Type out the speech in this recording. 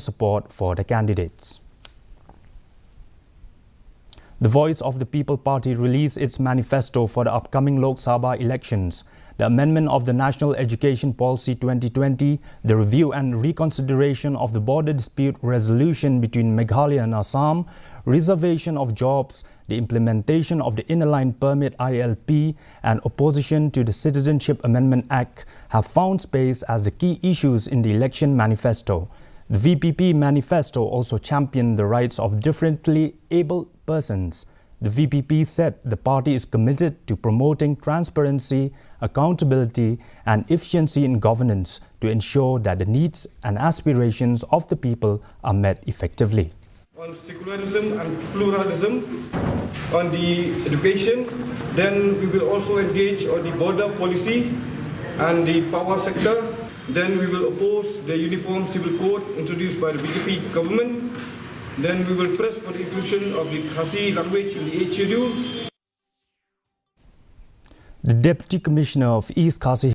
support for the candidates. The Voice of the People Party released its manifesto for the upcoming Lok Sabha elections. The amendment of the National Education Policy 2020, the review and reconsideration of the border dispute resolution between Meghalaya and Assam, reservation of jobs, the implementation of the Inner Line Permit ILP, and opposition to the Citizenship Amendment Act have found space as the key issues in the election manifesto. The VPP manifesto also championed the rights of differently abled persons. The VPP said the party is committed to promoting transparency, accountability and efficiency in governance to ensure that the needs and aspirations of the people are met effectively. On secularism and pluralism, on the education, then we will also engage on the border policy and the power sector. Then we will oppose the Uniform Civil Code introduced by the VPP government. Then we will press for the inclusion of the Khasi language in the 8th schedule. The Deputy Commissioner of East Khasi